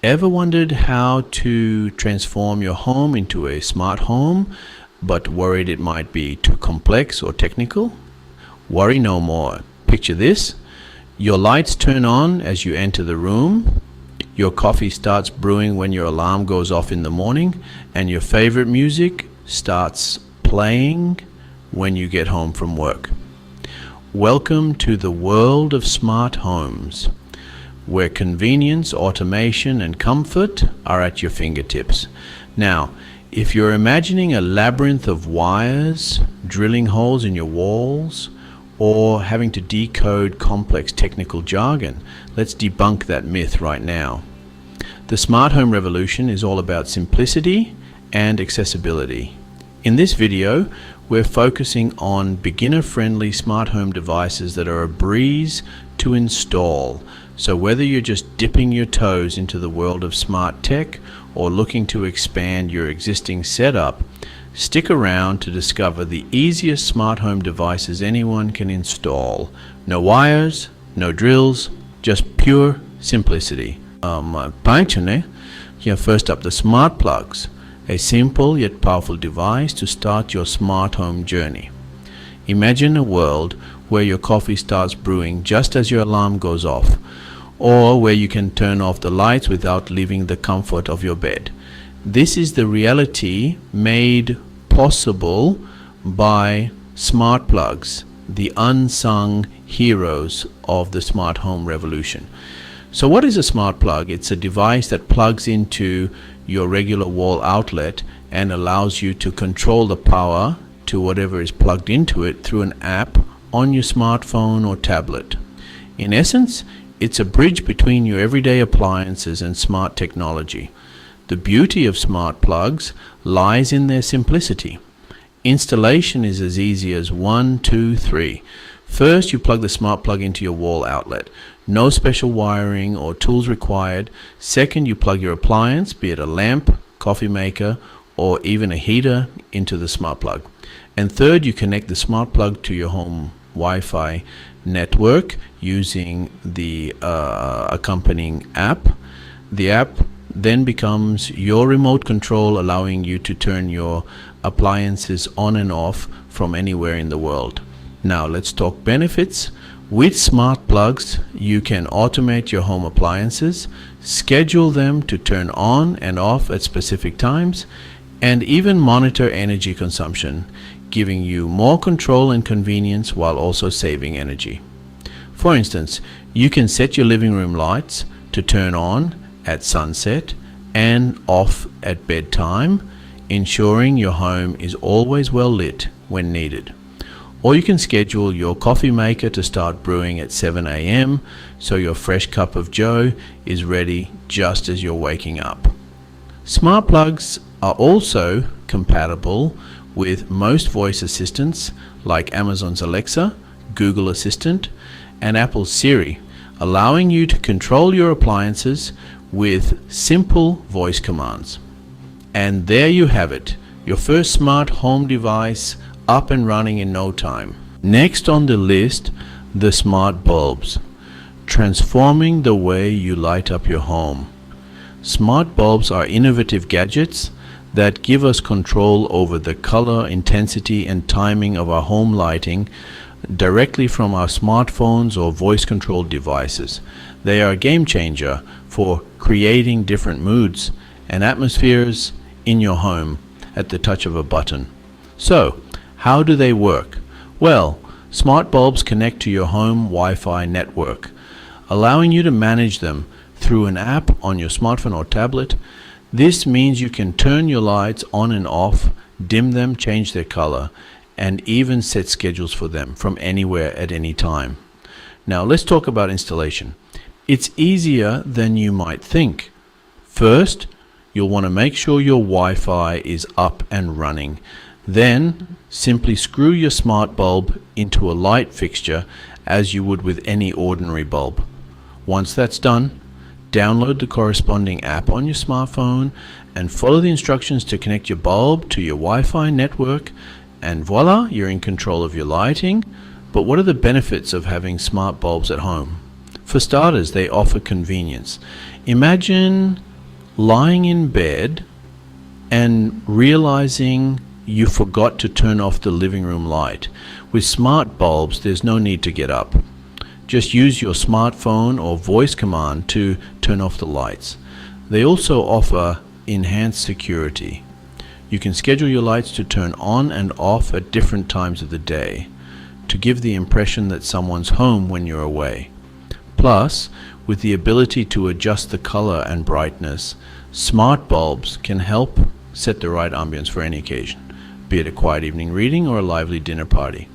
Ever wondered how to transform your home into a smart home, but worried it might be too complex or technical? Worry no more. Picture this. Your lights turn on as you enter the room, your coffee starts brewing when your alarm goes off in the morning, and your favorite music starts playing when you get home from work. Welcome to the world of smart homes, where convenience, automation, and comfort are at your fingertips. Now, if you're imagining a labyrinth of wires, drilling holes in your walls, or having to decode complex technical jargon, let's debunk that myth right now. The smart home revolution is all about simplicity and accessibility. In this video, we're focusing on beginner-friendly smart home devices that are a breeze to install. So whether you're just dipping your toes into the world of smart tech or looking to expand your existing setup, stick around to discover the easiest smart home devices anyone can install. No wires, no drills, just pure simplicity. First up, the smart plugs. A simple yet powerful device to start your smart home journey. Imagine a world where your coffee starts brewing just as your alarm goes off, or where you can turn off the lights without leaving the comfort of your bed. This is the reality made possible by smart plugs, the unsung heroes of the smart home revolution. So what is a smart plug? It's a device that plugs into your regular wall outlet and allows you to control the power to whatever is plugged into it through an app on your smartphone or tablet. In essence, it's a bridge between your everyday appliances and smart technology. The beauty of smart plugs lies in their simplicity. Installation is as easy as 1, 2, 3. First, you plug the smart plug into your wall outlet. No special wiring or tools required. Second, you plug your appliance, be it a lamp, coffee maker, or even a heater, into the smart plug. And third, you connect the smart plug to your home Wi-Fi network using the accompanying app. The app then becomes your remote control, allowing you to turn your appliances on and off from anywhere in the world. Now let's talk benefits. With smart plugs, you can automate your home appliances, schedule them to turn on and off at specific times, and even monitor energy consumption, giving you more control and convenience while also saving energy. For instance, you can set your living room lights to turn on at sunset and off at bedtime, ensuring your home is always well lit when needed. Or you can schedule your coffee maker to start brewing at 7 a.m. so your fresh cup of joe is ready just as you're waking up. Smart plugs are also compatible with most voice assistants like Amazon's Alexa, Google Assistant, and Apple's Siri, allowing you to control your appliances with simple voice commands. And there you have it, your first smart home device up and running in no time. Next on the list, the smart bulbs, transforming the way you light up your home. Smart bulbs are innovative gadgets that give us control over the color, intensity, and timing of our home lighting directly from our smartphones or voice-controlled devices. They are a game changer for creating different moods and atmospheres in your home at the touch of a button. So, how do they work? Well, smart bulbs connect to your home Wi-Fi network, allowing you to manage them through an app on your smartphone or tablet. This means you can turn your lights on and off, dim them, change their color, and even set schedules for them from anywhere at any time. Now let's talk about installation. It's easier than you might think. First, you'll want to make sure your Wi-Fi is up and running. Then, simply screw your smart bulb into a light fixture as you would with any ordinary bulb. Once that's done, download the corresponding app on your smartphone and follow the instructions to connect your bulb to your Wi-Fi network, and voila, you're in control of your lighting. But what are the benefits of having smart bulbs at home? For starters, they offer convenience. Imagine lying in bed and realizing you forgot to turn off the living room light. With smart bulbs, there's no need to get up. Just use your smartphone or voice command to turn off the lights. They also offer enhanced security. You can schedule your lights to turn on and off at different times of the day to give the impression that someone's home when you're away. Plus, with the ability to adjust the color and brightness, smart bulbs can help set the right ambience for any occasion, be it a quiet evening reading or a lively dinner party.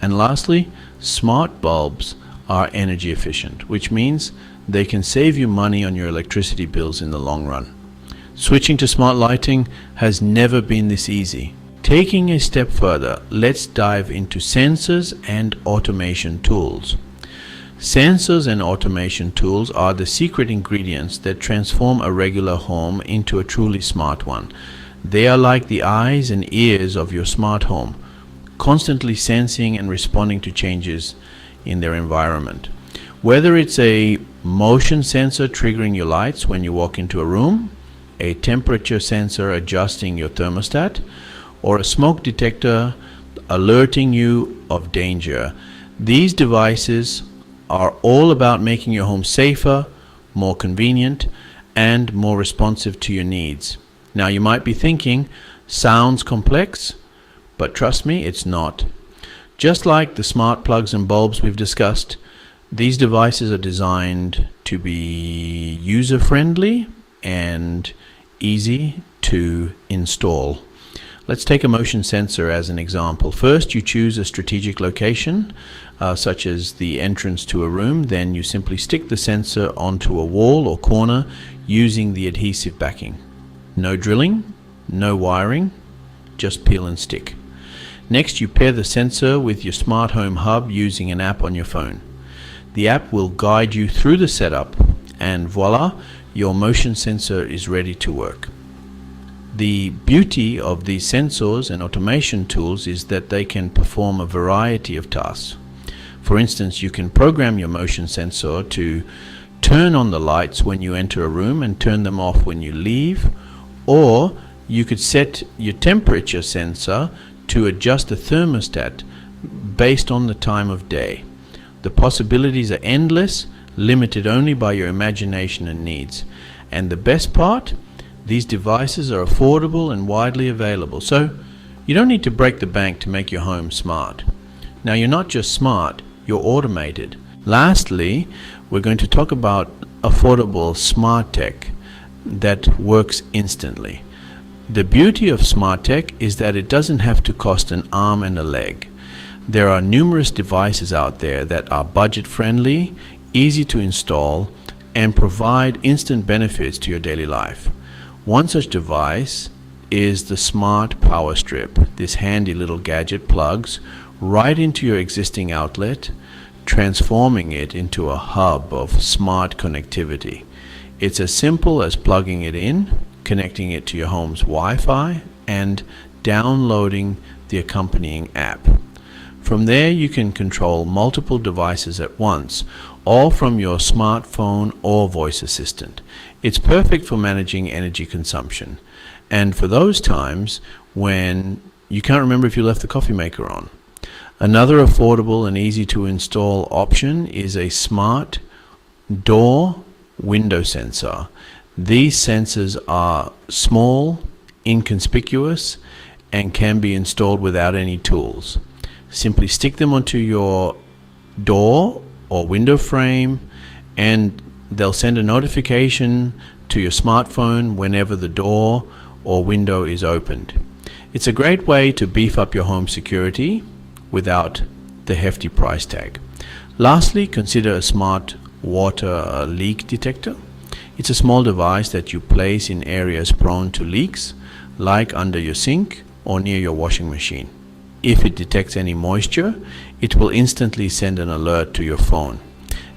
And lastly, smart bulbs are energy efficient, which means they can save you money on your electricity bills in the long run. Switching to smart lighting has never been this easy. Taking a step further, let's dive into sensors and automation tools. Sensors and automation tools are the secret ingredients that transform a regular home into a truly smart one. They are like the eyes and ears of your smart home, constantly sensing and responding to changes in their environment. Whether it's a motion sensor triggering your lights when you walk into a room, a temperature sensor adjusting your thermostat, or a smoke detector alerting you of danger, these devices are all about making your home safer, more convenient, and more responsive to your needs. Now you might be thinking, sounds complex, but trust me, it's not. Just like the smart plugs and bulbs we've discussed, these devices are designed to be user-friendly and easy to install. Let's take a motion sensor as an example. First, you choose a strategic location, such as the entrance to a room. Then you simply stick the sensor onto a wall or corner using the adhesive backing. No drilling, no wiring, just peel and stick. Next, you pair the sensor with your smart home hub using an app on your phone. The app will guide you through the setup, and voila, your motion sensor is ready to work. The beauty of these sensors and automation tools is that they can perform a variety of tasks. For instance, you can program your motion sensor to turn on the lights when you enter a room and turn them off when you leave, or you could set your temperature sensor to adjust the thermostat based on the time of day. The possibilities are endless, limited only by your imagination and needs. And the best part, these devices are affordable and widely available, so you don't need to break the bank to make your home smart. Now, you're not just smart, you're automated. Lastly, we're going to talk about affordable smart tech that works instantly. The beauty of smart tech is that it doesn't have to cost an arm and a leg. There are numerous devices out there that are budget friendly, easy to install, and provide instant benefits to your daily life. One such device is the Smart Power Strip. This handy little gadget plugs right into your existing outlet, transforming it into a hub of smart connectivity. It's as simple as plugging it in, connecting it to your home's Wi-Fi, and downloading the accompanying app. From there, you can control multiple devices at once, all from your smartphone or voice assistant. It's perfect for managing energy consumption, and for those times when you can't remember if you left the coffee maker on. Another affordable and easy to install option is a smart door window sensor. These sensors are small, inconspicuous, and can be installed without any tools. Simply stick them onto your door or window frame, and they'll send a notification to your smartphone whenever the door or window is opened. It's a great way to beef up your home security without the hefty price tag. Lastly, consider a smart water leak detector. It's a small device that you place in areas prone to leaks, like under your sink or near your washing machine. If it detects any moisture, it will instantly send an alert to your phone.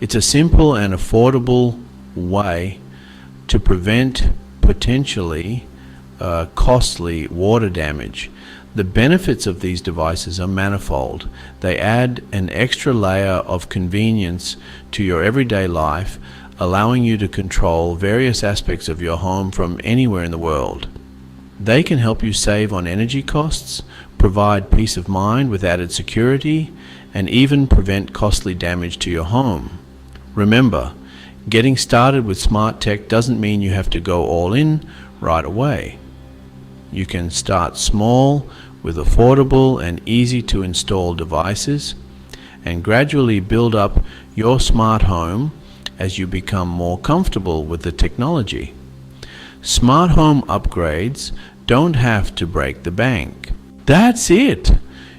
It's a simple and affordable way to prevent potentially costly water damage. The benefits of these devices are manifold. They add an extra layer of convenience to your everyday life, allowing you to control various aspects of your home from anywhere in the world. They can help you save on energy costs, provide peace of mind with added security, and even prevent costly damage to your home. Remember, getting started with smart tech doesn't mean you have to go all in right away. You can start small with affordable and easy to install devices and gradually build up your smart home as you become more comfortable with the technology. Smart home upgrades don't have to break the bank. That's it!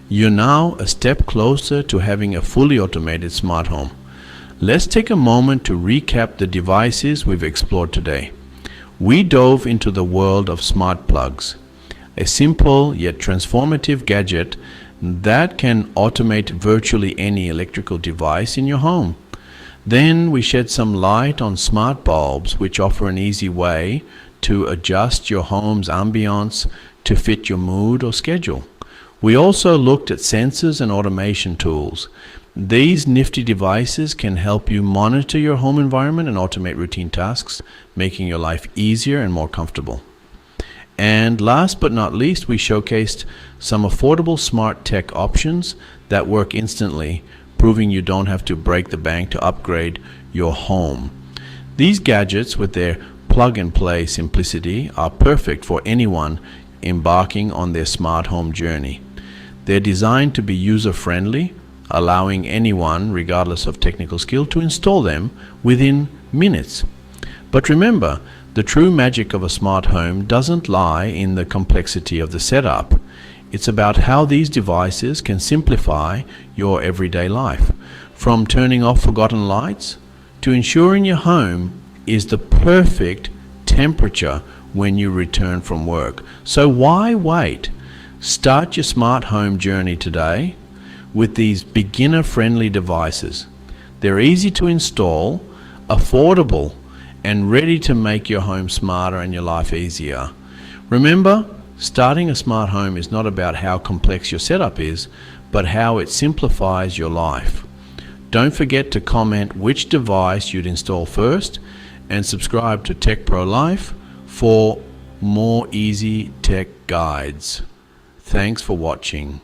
You're now a step closer to having a fully automated smart home. Let's take a moment to recap the devices we've explored today. We dove into the world of smart plugs, a simple yet transformative gadget that can automate virtually any electrical device in your home. Then we shed some light on smart bulbs, which offer an easy way to adjust your home's ambiance to fit your mood or schedule. We also looked at sensors and automation tools. These nifty devices can help you monitor your home environment and automate routine tasks, making your life easier and more comfortable. And last but not least, we showcased some affordable smart tech options that work instantly, proving you don't have to break the bank to upgrade your home. These gadgets, with their plug-and-play simplicity, are perfect for anyone embarking on their smart home journey. They're designed to be user-friendly, allowing anyone, regardless of technical skill, to install them within minutes. But remember, the true magic of a smart home doesn't lie in the complexity of the setup. It's about how these devices can simplify your everyday life, from turning off forgotten lights to ensuring your home is the perfect temperature when you return from work. So why wait? Start your smart home journey today with these beginner-friendly devices. They're easy to install, affordable, and ready to make your home smarter and your life easier. Remember, starting a smart home is not about how complex your setup is, but how it simplifies your life. Don't forget to comment which device you'd install first, and subscribe to TechProLife for more easy tech guides. Thanks for watching.